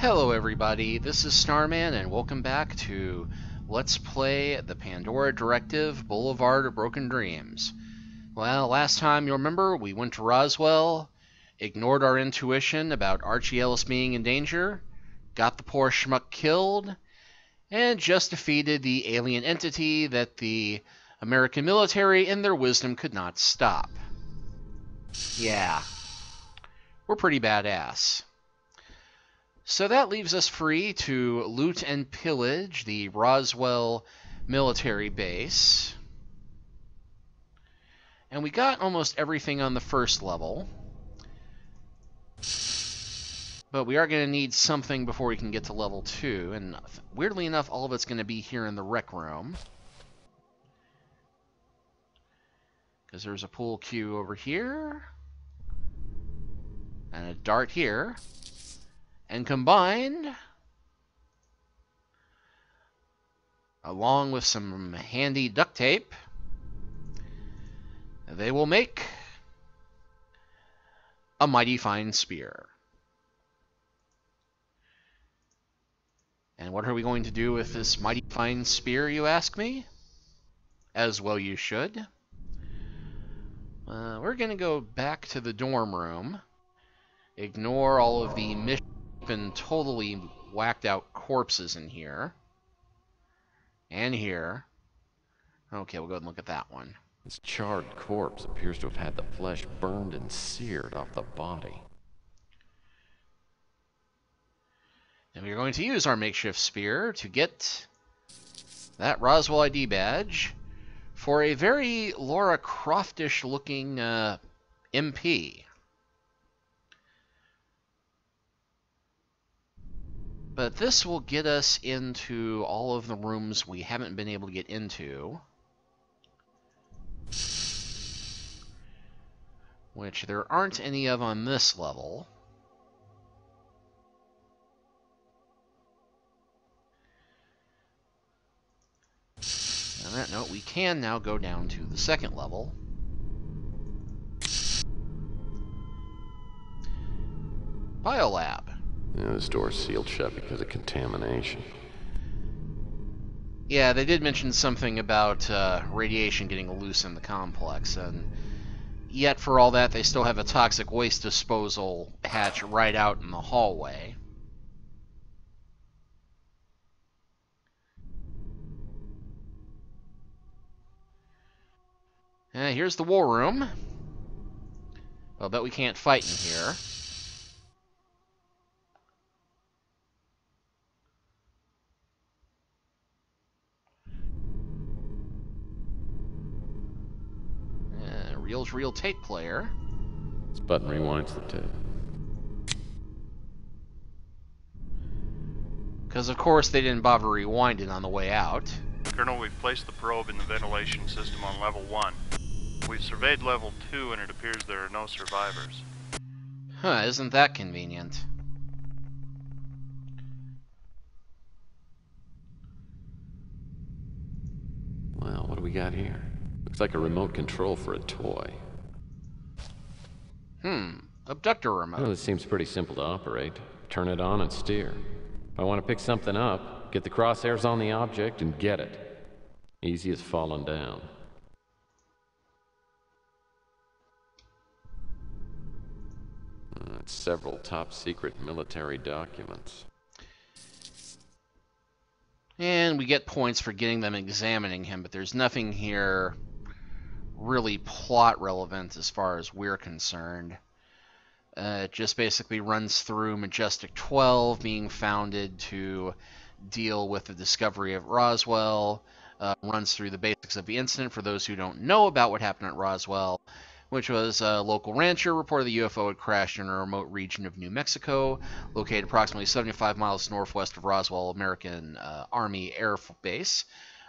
Hello everybody, this is Starman and welcome back to Let's Play the Pandora Directive, Boulevard of Broken Dreams. Well, last time you'll remember we went to Roswell, ignored our intuition about Archie Ellis being in danger, got the poor schmuck killed, and just defeated the alien entity that the American military in their wisdom could not stop. Yeah, we're pretty badass. So that leaves us free to loot and pillage the Roswell military base. And we got almost everything on the first level. But we are going to need something before we can get to level 2. And weirdly enough, all of it's going to be here in the rec room. Because there's a pool cue over here. And a dart here. And combined, along with some handy duct tape, they will make a mighty fine spear. And what are we going to do with this mighty fine spear, you ask me? As well you should. We're going to go back to the dorm room, ignore all of the missions and totally whacked out corpses in here. And here. Okay, we'll go and look at that one. This charred corpse appears to have had the flesh burned and seared off the body. And we're going to use our makeshift spear to get that Roswell ID badge for a very Laura Croftish looking MP. But this will get us into all of the rooms we haven't been able to get into. Which there aren't any of on this level. On that note, we can now go down to the second level. Biolab. Yeah, this door's sealed shut because of contamination. Yeah, they did mention something about radiation getting loose in the complex, and yet for all that, they still have a toxic waste disposal hatch right out in the hallway. Here's the war room. I'll bet we can't fight in here. Real tape player. This button rewinds the tape. Because of course they didn't bother rewinding on the way out. Colonel, we've placed the probe in the ventilation system on level 1. We've surveyed level 2 and it appears there are no survivors. Huh, isn't that convenient? Well, what do we got here? Looks like a remote control for a toy. Abductor remote. Well, this seems pretty simple to operate. Turn it on and steer. If I want to pick something up, get the crosshairs on the object and get it. Easy as falling down. Several top-secret military documents. And we get points for getting them and examining him, but there's nothing here really plot relevant as far as we're concerned. It just basically runs through Majestic 12 being founded to deal with the discovery of Roswell, runs through the basics of the incident for those who don't know about what happened at Roswell, which was a local rancher reported the UFO had crashed in a remote region of New Mexico, located approximately 75 miles northwest of Roswell American Army Air Base.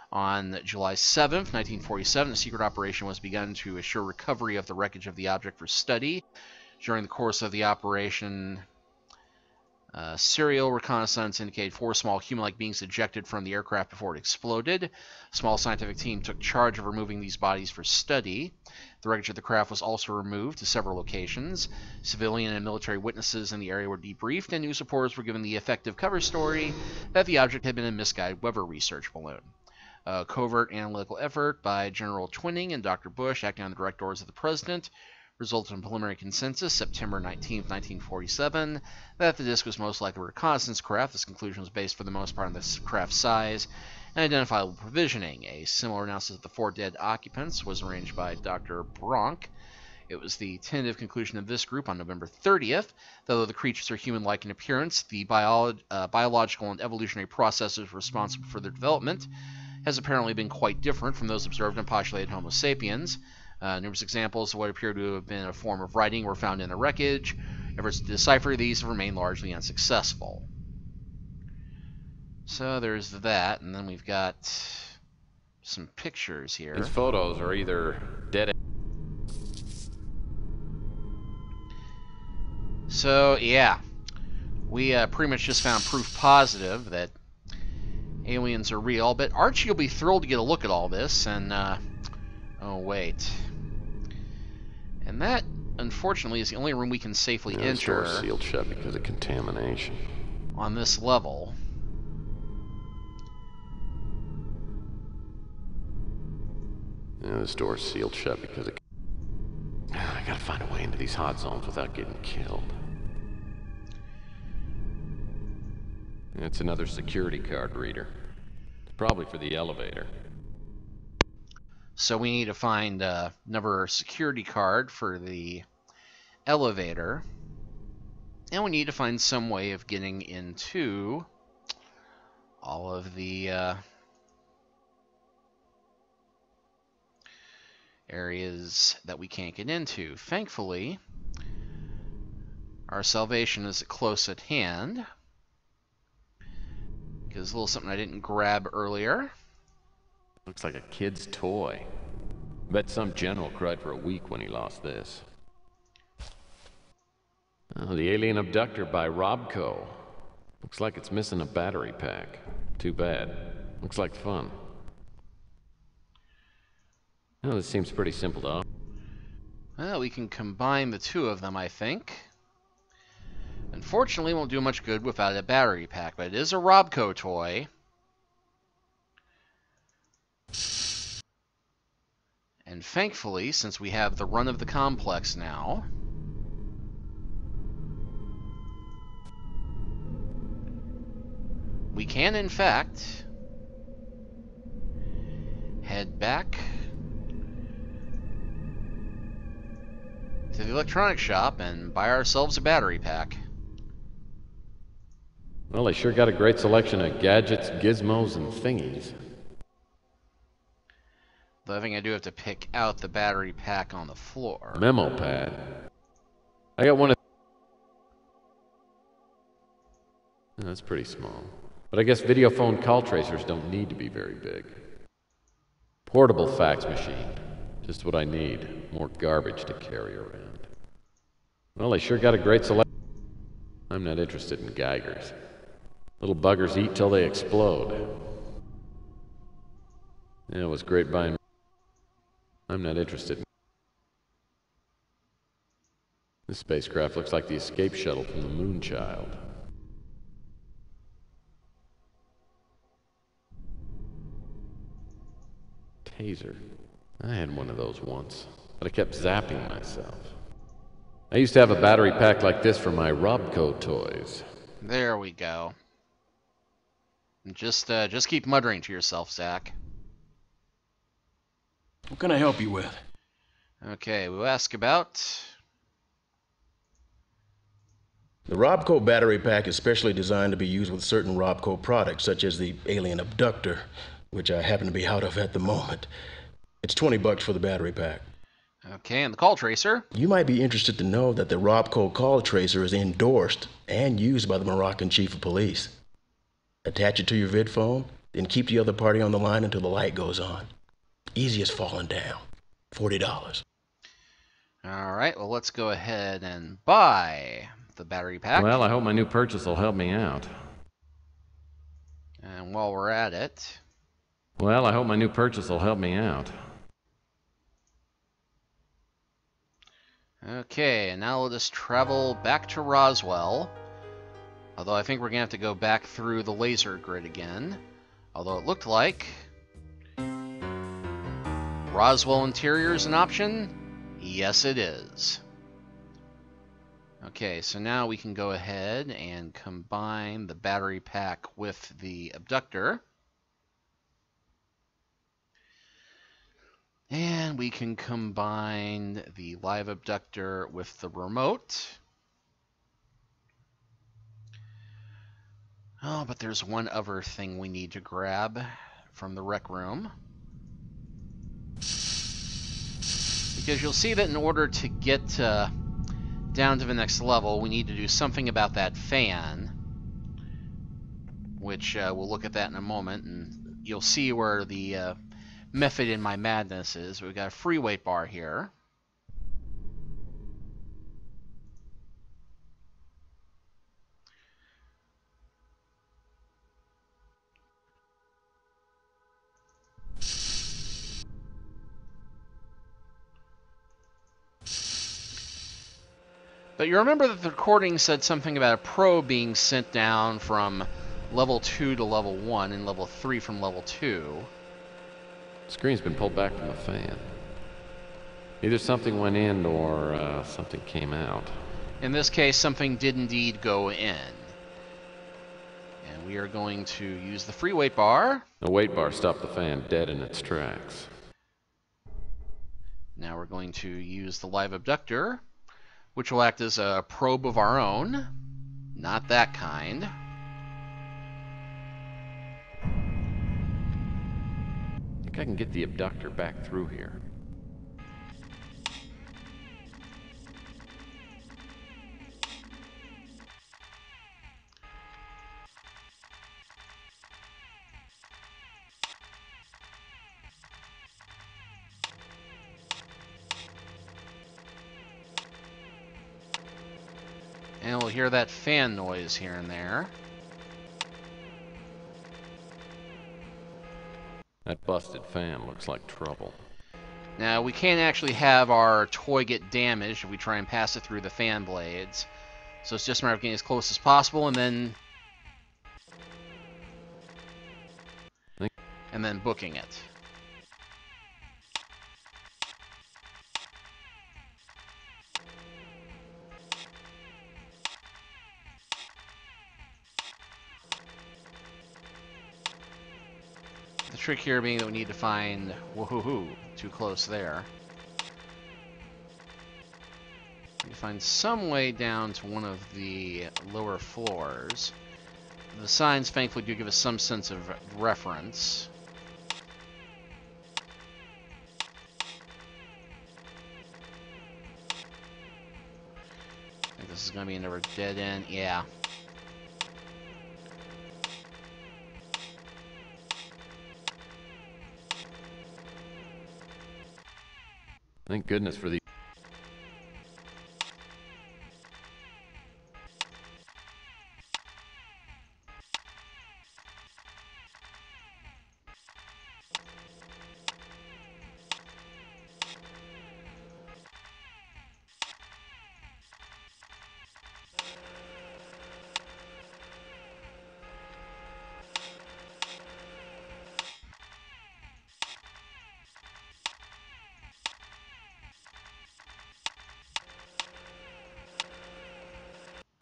On July 7th, 1947, a secret operation was begun to assure recovery of the wreckage of the object for study. During the course of the operation, Serial reconnaissance indicated 4 small human-like beings ejected from the aircraft before it exploded. A small scientific team took charge of removing these bodies for study. The wreckage of the craft was also removed to several locations. Civilian and military witnesses in the area were debriefed, and news reporters were given the effective cover story that the object had been a misguided Weather research balloon. A covert analytical effort by General Twining and Dr. Bush, acting on the direct orders of the President, resulted in preliminary consensus, September 19, 1947, that the disk was most likely a reconnaissance craft. This conclusion was based for the most part on the craft's size and identifiable provisioning. A similar analysis of the 4 dead occupants was arranged by Dr. Bronk. It was the tentative conclusion of this group on November 30th, that though the creatures are human-like in appearance, the biological and evolutionary processes responsible for their development has apparently been quite different from those observed in postulated Homo sapiens. Numerous examples of what appear to have been a form of writing were found in the wreckage. Efforts to decipher these have remained largely unsuccessful. So there's that, and then we've got some pictures here. These photos are either dead. So, yeah. We pretty much just found proof positive that aliens are real, but Archie will be thrilled to get a look at all this, and, oh, wait. And that, unfortunately, is the only room we can safely enter. The door's sealed shut because of contamination. On this level. Yeah, this door's sealed shut because of... I gotta find a way into these hot zones without getting killed. It's another security card reader. It's probably for the elevator. So we need to find another security card for the elevator. And we need to find some way of getting into all of the areas that we can't get into. Thankfully, our salvation is close at hand. Because a little something I didn't grab earlier. Looks like a kid's toy. Bet some general cried for a week when he lost this. Oh, the Alien Abductor by Robco. Looks like it's missing a battery pack. Too bad. Looks like fun. Oh, this seems pretty simple to operate. Well, we can combine the two of them, I think. Unfortunately, it won't do much good without a battery pack, but it is a Robco toy. And thankfully, since we have the run of the complex now, we can, in fact, head back to the electronics shop and buy ourselves a battery pack. Well, they sure got a great selection of gadgets, gizmos, and thingies. Though I think I do have to pick out the battery pack on the floor. Memo pad. I got one of... That's pretty small. But I guess video phone call tracers don't need to be very big. Portable fax machine. Just what I need. More garbage to carry around. Well, they sure got a great selection. I'm not interested in Geigers. Little buggers eat till they explode. Yeah, it was great buying... I'm not interested in... This spacecraft looks like the escape shuttle from the Moonchild. Taser. I had one of those once, but I kept zapping myself. I used to have a battery pack like this for my Robco toys. There we go. Just keep muttering to yourself, Zach. What can I help you with? Okay, we'll ask about... The Robco battery pack is specially designed to be used with certain Robco products, such as the Alien Abductor, which I happen to be out of at the moment. It's $20 for the battery pack. Okay, and the call tracer? You might be interested to know that the Robco call tracer is endorsed and used by the Moroccan Chief of Police. Attach it to your vid phone, then keep the other party on the line until the light goes on. Easy as falling down. $40. Alright, well let's go ahead and buy the battery pack. Well, I hope my new purchase will help me out. And while we're at it... Well, I hope my new purchase will help me out. Okay, and now let us travel back to Roswell. Although I think we're going to have to go back through the laser grid again. Although it looked like Roswell interior is an option. Yes, it is. Okay, so now we can go ahead and combine the battery pack with the abductor. And we can combine the live abductor with the remote. Oh, but there's one other thing we need to grab from the rec room. Because you'll see that in order to get down to the next level, we need to do something about that fan. Which we'll look at that in a moment, and you'll see where the method in my madness is. We've got a free weight bar here. But you remember that the recording said something about a probe being sent down from level 2 to level 1 and level 3 from level 2. The screen's been pulled back from the fan. Either something went in or something came out. In this case, something did indeed go in. And we are going to use the free weight bar. The weight bar stopped the fan dead in its tracks. Now we're going to use the live abductor, which will act as a probe of our own. Not that kind. I think I can get the abductor back through here. And we'll hear that fan noise here and there. That busted fan looks like trouble. Now, we can't actually have our toy get damaged if we try and pass it through the fan blades. So it's just a matter of getting as close as possible and then booking it. The trick here being that we need to find... Woohoo! Too close there. We find some way down to one of the lower floors. The signs, thankfully, do give us some sense of reference. I think this is going to be another dead end. Yeah. Thank goodness for the...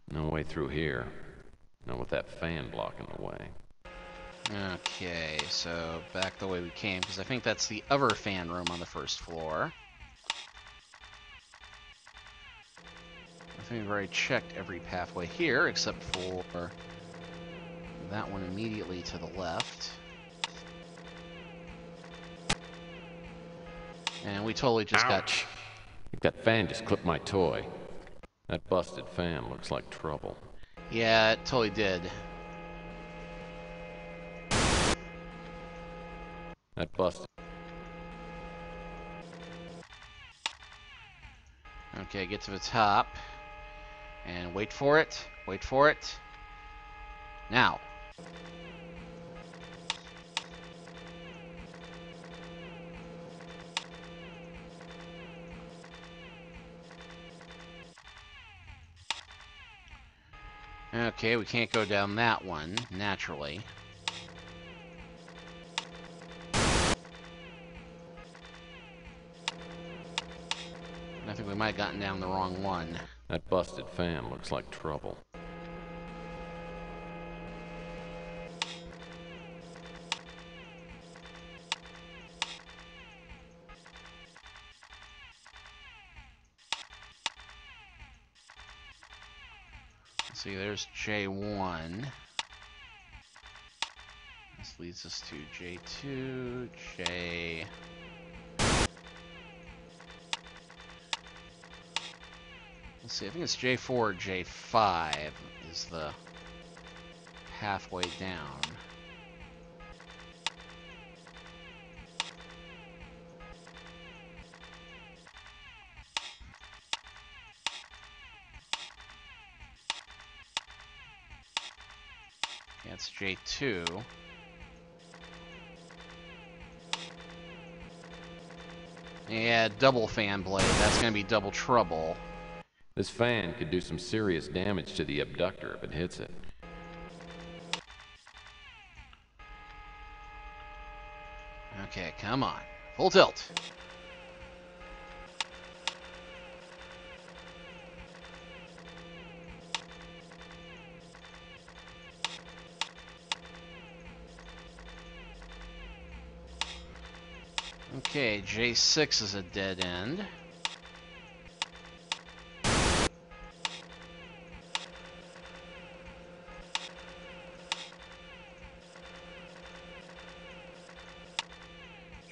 No way through here. Not with that fan blocking the way. Okay, so back the way we came, because I think that's the other fan room on the first floor. I think we've already checked every pathway here, except for that one immediately to the left. And we totally just Ouch. got... I think that fan just clipped my toy. That busted fan looks like trouble. Yeah, it totally did. That busted... Okay, get to the top. And wait for it. Wait for it. Now. Okay, we can't go down that one, naturally. I think we might have gotten down the wrong one. That busted fan looks like trouble. Let's see, there's J1. This leads us to J2, J... Let's see, I think it's J4 or J5 is the pathway down. Okay, that's J2. Yeah, double fan blade. That's going to be double trouble. This fan could do some serious damage to the abductor if it hits it. Okay, come on. Full tilt. Okay, J6 is a dead end.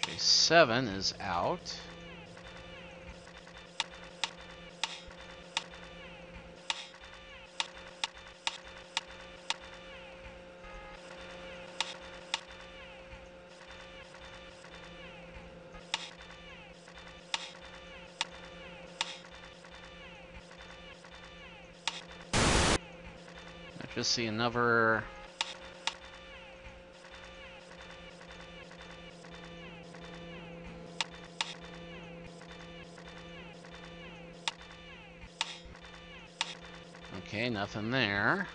J7 is out. I just see another... Okay, nothing there.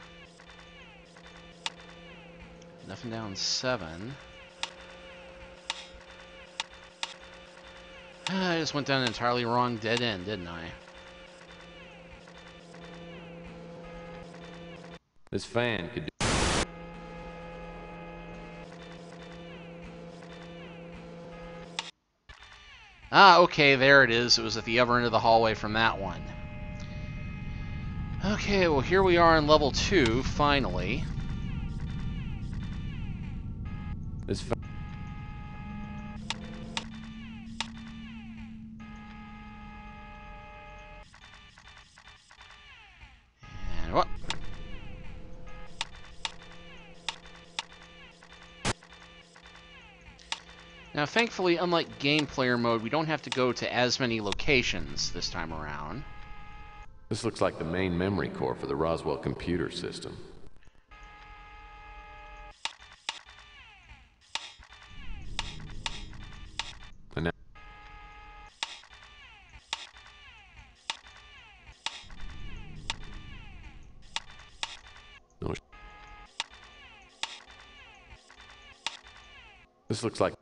Nothing down 7. I just went down an entirely wrong dead end, didn't I? This fan could do... Ah, okay, there it is. It was at the other end of the hallway from that one. Okay, well here we are in level 2, finally. This fan... And what? Now, thankfully, unlike game player mode, we don't have to go to as many locations this time around. This looks like the main memory core for the Roswell computer system. And now... No. This looks like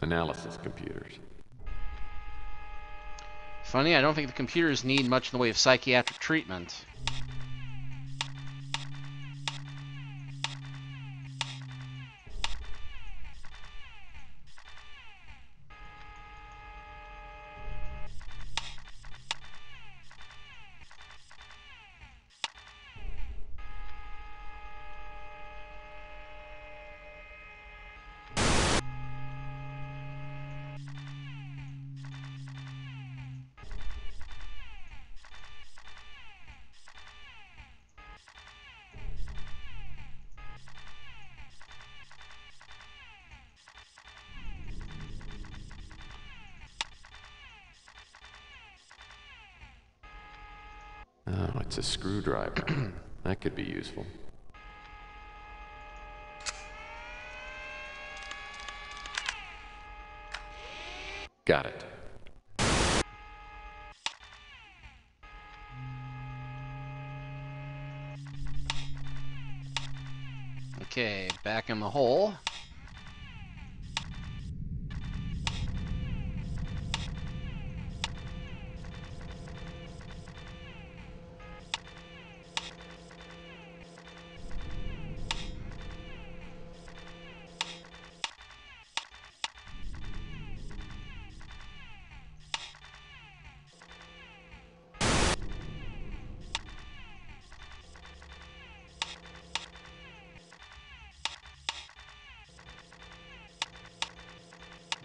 analysis computers. Funny, I don't think the computers need much in the way of psychiatric treatment. Oh, it's a screwdriver. That could be useful. Got it. Okay, back in the hole.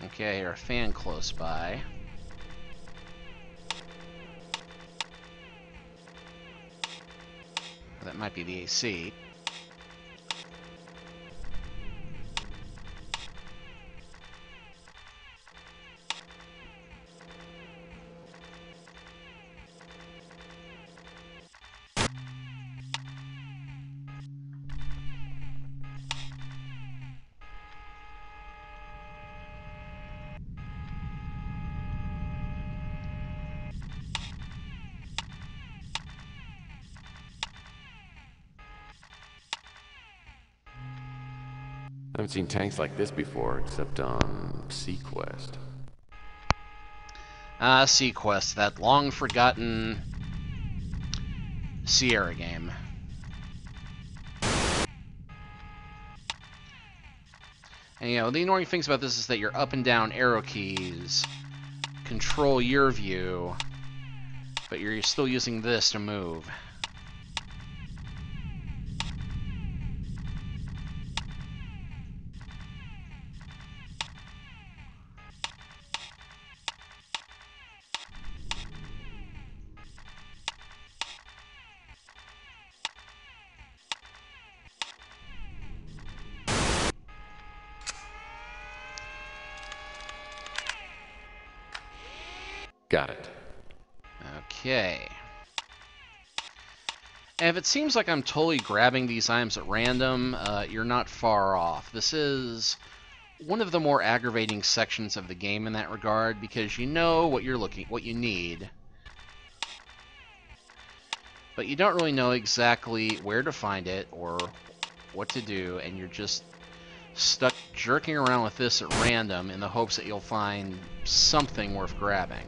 Okay, our fan close by. That might be the AC. I haven't seen tanks like this before, except on Sequest. Sequest, that long-forgotten Sierra game. And, you know, the annoying things about this is that your up and down arrow keys control your view, but you're still using this to move. Got it. Okay. And if it seems like I'm totally grabbing these items at random, you're not far off. This is one of the more aggravating sections of the game in that regard, because you know what you need, but you don't really know exactly where to find it or what to do, and you're just stuck jerking around with this at random in the hopes that you'll find something worth grabbing.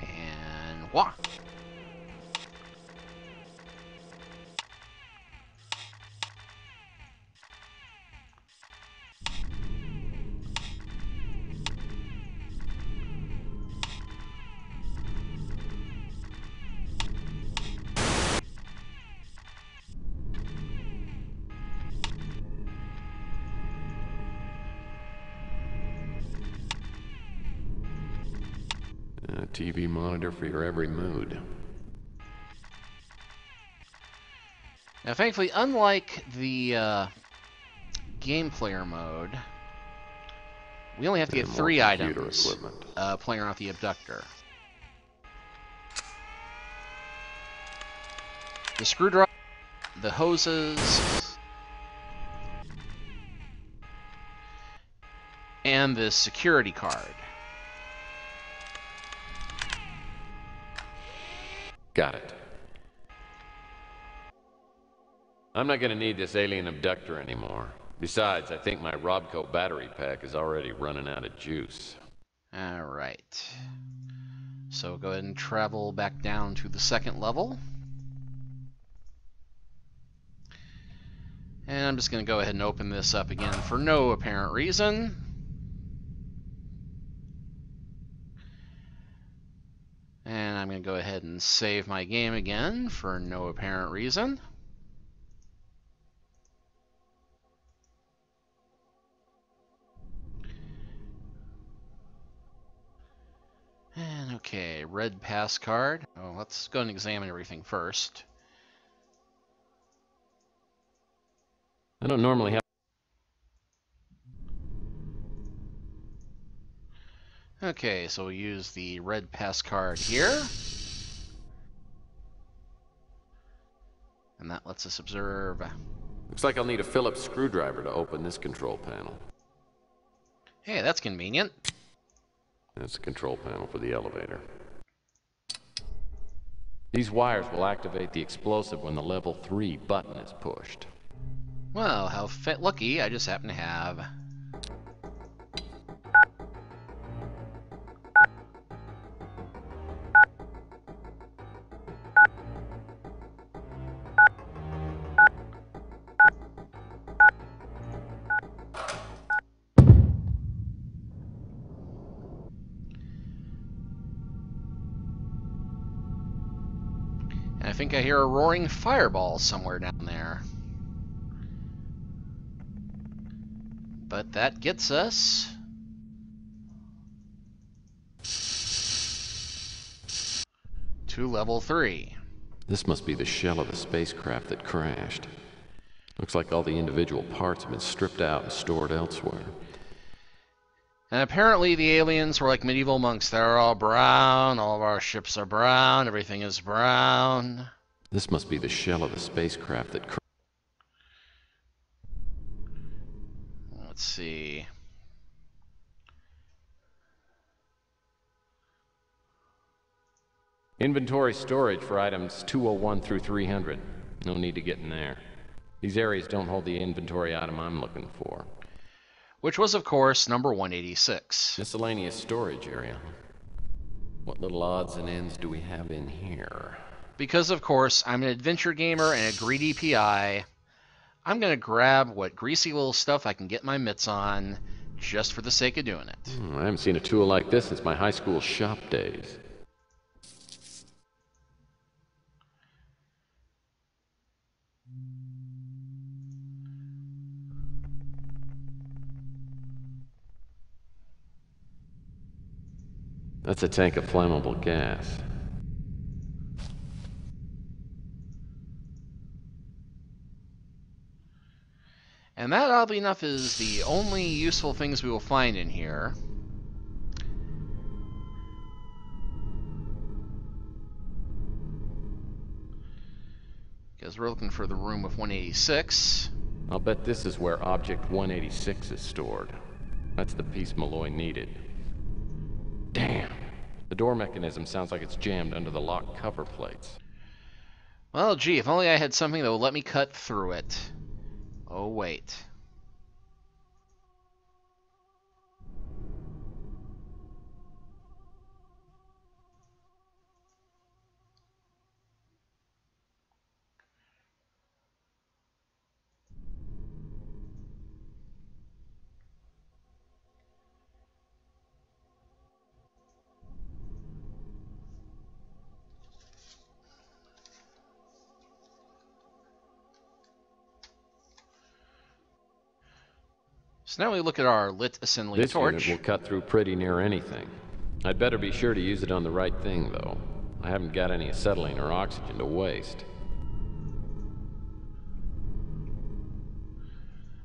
And wah! A TV monitor for your every mood. Now, thankfully, unlike the game player mode, we only have to get And more 3 computer items equipment. playing around with the abductor. The screwdriver, the hoses, and the security card. Got it. I'm not gonna need this alien abductor anymore. Besides, I think my Robco battery pack is already running out of juice. Alright. So go ahead and travel back down to the 2nd level. And I'm just going to go ahead and open this up again for no apparent reason. And I'm going to go ahead and save my game again for no apparent reason. And okay, red pass card. Oh, let's go and examine everything first. I don't normally have Okay, so we'll use the red pass card here. And that lets us observe. Looks like I'll need a Phillips screwdriver to open this control panel. Hey, that's convenient. That's the control panel for the elevator. These wires will activate the explosive when the level 3 button is pushed. Well, how lucky I just happen to have. And I think I hear a roaring fireball somewhere down there. But that gets us to level 3. This must be the shell of the spacecraft that crashed. Looks like all the individual parts have been stripped out and stored elsewhere. And apparently the aliens were like medieval monks. They're all brown, all of our ships are brown, everything is brown. This must be the shell of the spacecraft that crashed. Let's see. Inventory storage for items 201 through 300. No need to get in there. These areas don't hold the inventory item I'm looking for. Which was, of course, number 186. Miscellaneous storage area. What little odds and ends do we have in here? Because, of course, I'm an adventure gamer and a greedy PI, I'm going to grab what greasy little stuff I can get my mitts on just for the sake of doing it. I haven't seen a tool like this since my high school shop days. That's a tank of flammable gas. And that, oddly enough, is the only useful things we will find in here. Because we're looking for the room with 186. I'll bet this is where Object 186 is stored. That's the piece Malloy needed. Damn. The door mechanism sounds like it's jammed under the lock cover plates. Well, gee, if only I had something that would let me cut through it. Oh, wait. So now we look at our lit assembly This torch. unit will cut through pretty near anything. I'd better be sure to use it on the right thing, though. I haven't got any acetylene or oxygen to waste.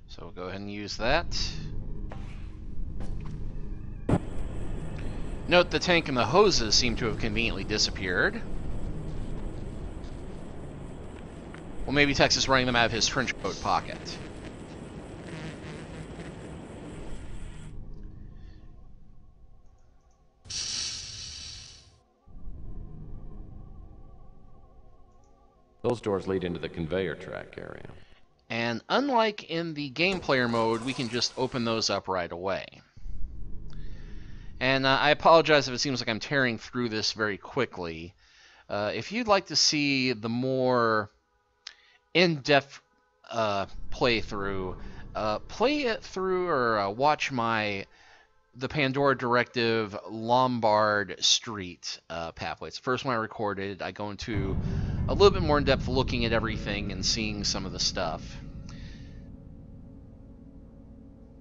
So we'll go ahead and use that. Note the tank and the hoses seem to have conveniently disappeared. Well, maybe Tex is running them out of his trench coat pocket. Those doors lead into the conveyor track area. And unlike in the game player mode, we can just open those up right away. And I apologize if it seems like I'm tearing through this very quickly. If you'd like to see the more in-depth playthrough, play it through or watch the Pandora Directive Lombard Street pathway. It's the first one I recorded. I go into a little bit more in depth looking at everything and seeing some of the stuff.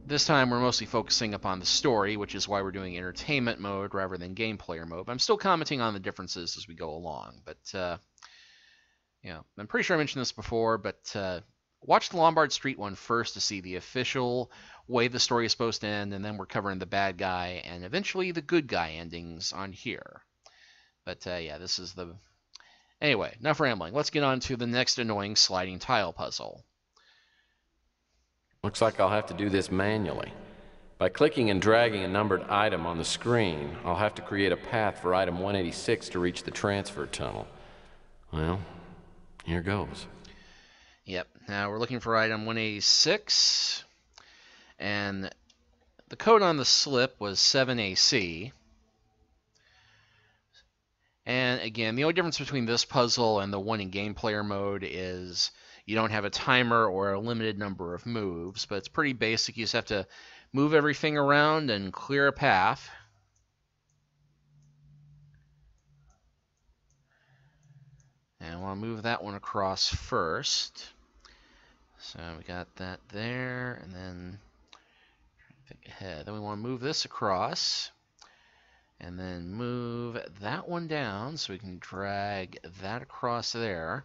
This time we're mostly focusing upon the story, which is why we're doing entertainment mode rather than game player mode. But I'm still commenting on the differences as we go along. But, I'm pretty sure I mentioned this before, but watch the Lombard Street one first to see the official way the story is supposed to end, and then we're covering the bad guy and eventually the good guy endings on here. But yeah, this is the... Anyway, enough rambling. Let's get on to the next annoying sliding tile puzzle. Looks like I'll have to do this manually. By clicking and dragging a numbered item on the screen, I'll have to create a path for item 186 to reach the transfer tunnel. Well, here goes. Yep, now we're looking for item 186, and the code on the slip was 7AC. And again, the only difference between this puzzle and the one in game player mode is you don't have a timer or a limited number of moves, but it's pretty basic. You just have to move everything around and clear a path. And I want to move that one across first. So we got that there, and then think ahead. Then we want to move this across, and then move that one down so we can drag that across there.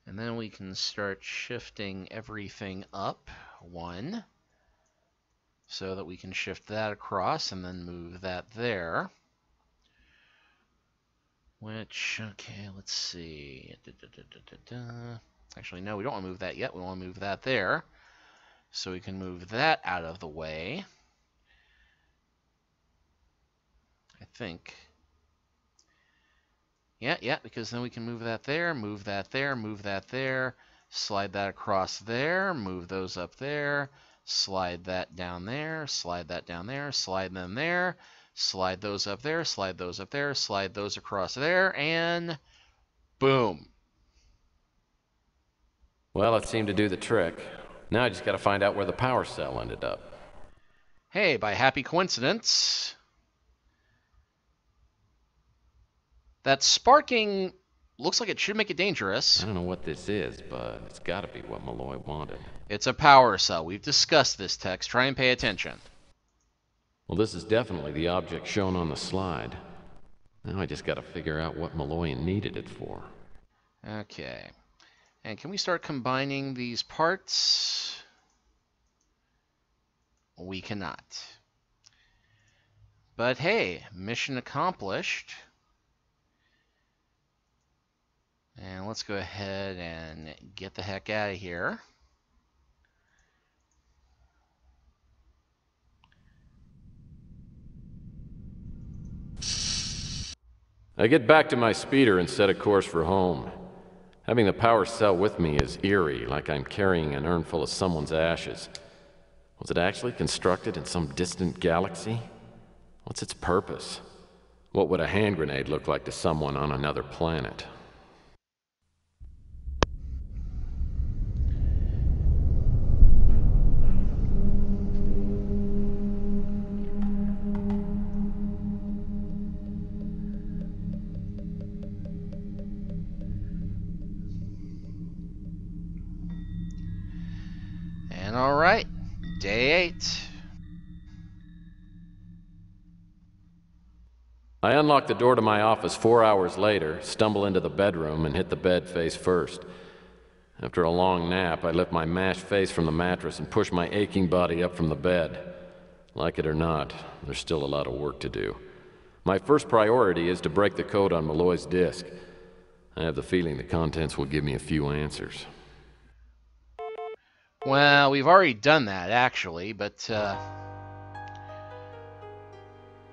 And then we can start shifting everything up one so that we can shift that across and then move that there. Which, okay, let's see. Actually, no, we don't want to move that yet. We want to move that there. So we can move that out of the way. I think. Yeah, because then we can move that there, move that there, move that there, slide that across there, move those up there, slide that down there, slide that down there, slide them there, slide those up there, slide those up there, slide those across there, and boom. Well, it seemed to do the trick. Now I just gotta find out where the power cell ended up. Hey, by happy coincidence, that sparking looks like it should make it dangerous. I don't know what this is, but it's gotta be what Malloy wanted. It's a power cell. We've discussed this text. Try and pay attention. Well, this is definitely the object shown on the slide. Now I just gotta figure out what Malloy needed it for. Okay. And can we start combining these parts? We cannot. But hey, mission accomplished. And let's go ahead and get the heck out of here. I get back to my speeder and set a course for home. Having the power cell with me is eerie, like I'm carrying an urn full of someone's ashes. Was it actually constructed in some distant galaxy? What's its purpose? What would a hand grenade look like to someone on another planet? And all right, day 8. I unlock the door to my office 4 hours later, stumble into the bedroom, and hit the bed face first. After a long nap, I lift my mashed face from the mattress and push my aching body up from the bed. Like it or not, there's still a lot of work to do. My first priority is to break the code on Malloy's disk. I have the feeling the contents will give me a few answers. Well, we've already done that, actually, but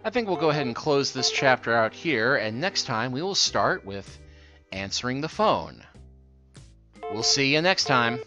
I think we'll go ahead and close this chapter out here, and next time we will start with answering the phone. We'll see you next time.